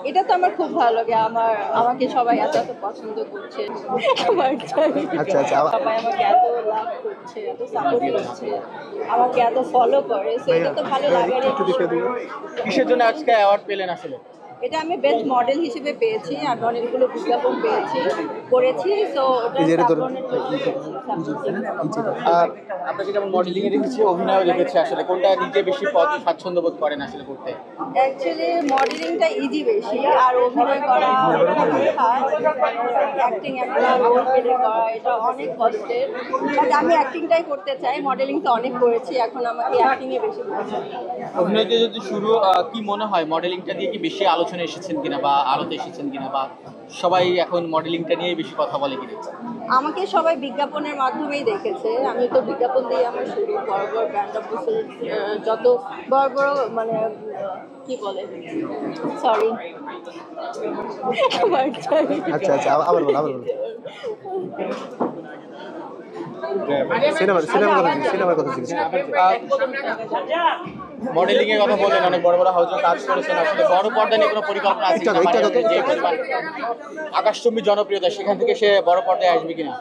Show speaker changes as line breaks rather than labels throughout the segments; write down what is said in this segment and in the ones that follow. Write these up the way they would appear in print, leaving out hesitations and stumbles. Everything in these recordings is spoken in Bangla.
এটা তো আমার খুব ভালো লাগে। আমাকে সবাই এত পছন্দ করছে। আমার
আচ্ছা আচ্ছা
সবাই আমাকে এত লাভ করছে, এত সাপোর্ট করছে, আমাকে এত ফলো করে। সো এটা তো ভালো লাগারই
একটু দেখে
বিষয়।
দিও।
কিসের জন্য আজকে অ্যাওয়ার্ড পেলেন আসলে?
এটা আমি বেস্ট মডেল হিসেবে পেয়েছি, আর অনেকগুলো বিজ্ঞাপন করেছি। সো ওটা
এই যে এটা ধরো।
স্যাফরনের জন্য পেয়েছি, স্যাফরন।
আপনাকে যেমন মডেলিং এ দেখেছি, অভিনয়ও দেখেছি, আসলে কোনটা নিজে বেশি স্বাচ্ছন্দ্য বোধ করেন আসলে করতে?
অ্যাকচুয়ালি মডেলিংটা ইজি বেশি, আর অভিনয় করা অ্যাক্টিং একটা রোল প্লে করা এটা অনেক কষ্টের। বাট আমি অ্যাক্টিংটাই করতে চাই, মডেলিং তো অনেক করেছি, এখন আমাকে অ্যাক্টিংয়ে বেশি পছন্দ।
অভিনয়তে যদি শুরু, কি মনে হয় মডেলিংটা দিয়ে কি বেশি আলোচনা এসেছেন কিনা বা আলোতে এসেছেন কিনা, বা সবাই এখন মডেলিংটা নিয়ে বেশি কথা বলে কিনা?
আমাকে সবাই বিজ্ঞাপনের মাধ্যমেই দেখেছে। আমি তো বিজ্ঞাপন দিয়ে আমার শুরু, বড় বড় ব্র্যান্ড অ্যাম্বাসেডর, যত বড় বড় মানে কি বলে, সরি
আচ্ছা আচ্ছা আবার বলো সিনেমার কথা জিজ্ঞেস
মডেলিং এর কথা বললেন, অনেক বড় বড় হাউজে কাজ করেছেন, আসলে বড় পর্দা নিয়ে কোনো পরিকল্পনা আছে কিনা? যে পরিমাণ আকাশচুম্বী জনপ্রিয়তা, সেখান থেকে সে বড় পর্দায় আসবে কিনা?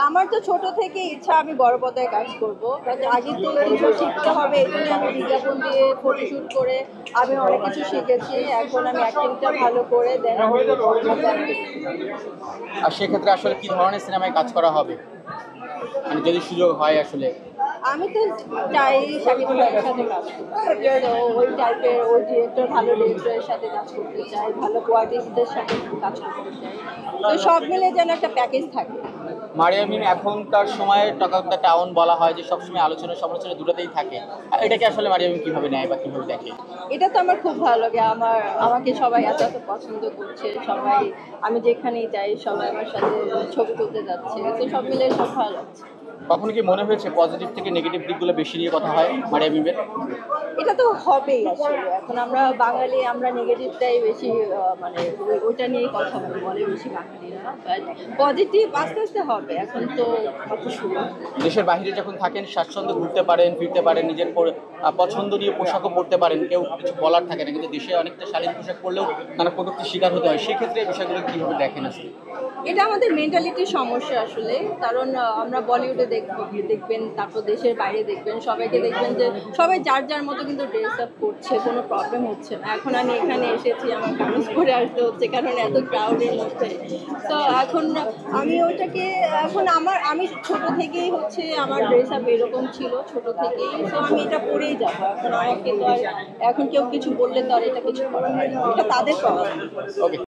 আমার তো ছোট থেকে ইচ্ছা আমি বড় পর্দায় কাজ করব, বাট আগে তো কিছু শিখতে হবে। এই জন্য আমি বিজ্ঞাপন দিয়ে ফটোশুট করে আমি অনেক কিছু শিখেছি। এখন আমি অ্যাক্টিংটা ভালো করে দেন আমি বড় পর্দায়
আর সেক্ষেত্রে আসলে কি ধরনের সিনেমায় কাজ করা হবে, মানে যদি সুযোগ হয় আসলে?
আমি তো চাই শাকিব খানের সাথে কাজ করতে, তো ওই টাইপের ওই ডিরেক্টর, ভালো ডিরেক্টরের সাথে কাজ করতে চাই, ভালো কোয়ার্টিস্টদের সাথে কাজ করতে চাই। তো সব মিলে যেন একটা প্যাকেজ থাকে।
মারিয়া মিম এখনকার সময়ে টক অফ দ্য টাউন বলা হয় যে সবসময় আলোচনা সমালোচনা দুটোতেই থাকে, এটাকে আসলে মারিয়া মিম কিভাবে নেয় বা কিভাবে দেখে?
এটা তো আমার খুব ভালো লাগে। আমাকে সবাই এত পছন্দ করছে, সবাই আমি যেখানেই যাই সবাই আমার সাথে ছবি তুলতে যাচ্ছে। তো সব মিলে সব ভালো লাগছে।
কখনো কি মনে হয়েছে পজিটিভ থেকে নেগেটিভ দিকগুলো বেশি নিয়ে কথা হয় মারিয়া মিমের?
এটা তো হবেই আসলে। এখন আমরা বাঙালি, আমরা নেগেটিভটাই বেশি মানে ওইটা নিয়েই কথা বলে বেশি বাঙালিরা। বাট পজিটিভ আস্তে আস্তে হবে, এখন তো কত শুরু।
দেশের বাইরে যখন থাকেন স্বাচ্ছন্দ্য ঘুরতে পারেন, ফিরতে পারেন, নিজের পছন্দ নিয়ে পোশাকও পরতে পারেন, কেউ কিছু বলার থাকে না, কিন্তু দেশে অনেকটা শালীন পোশাক পরলেও নানা কটূক্তির শিকার হতে হয়। সেক্ষেত্রে এই বিষয়গুলো কীভাবে দেখেন আসলে?
এটা আমাদের মেন্টালিটির সমস্যা আসলে। কারণ আমরা বলিউডে দেখবেন, তারপর দেশের বাইরে দেখবেন, সবাইকে দেখবেন যে সবাই যার যার মতো কিন্তু ড্রেস আপ করছে, কোনো প্রবলেম হচ্ছে না। এখন আমি এখানে এসেছি, আমার কামিজ পরে আসতে হচ্ছে কারণ এত ক্রাউডের মধ্যে। তো এখন আমি ওইটাকে আমি ছোট থেকেই হচ্ছে আমার ড্রেস আপ এরকম ছিল ছোট থেকেই। তো আমি এটা পরেই যাবো। এখন আমাকে তো আর এখন কেউ কিছু বললে তো আর এটা কিছু করার হয় না, এটা তাদের প্রবলেম।
ওকে।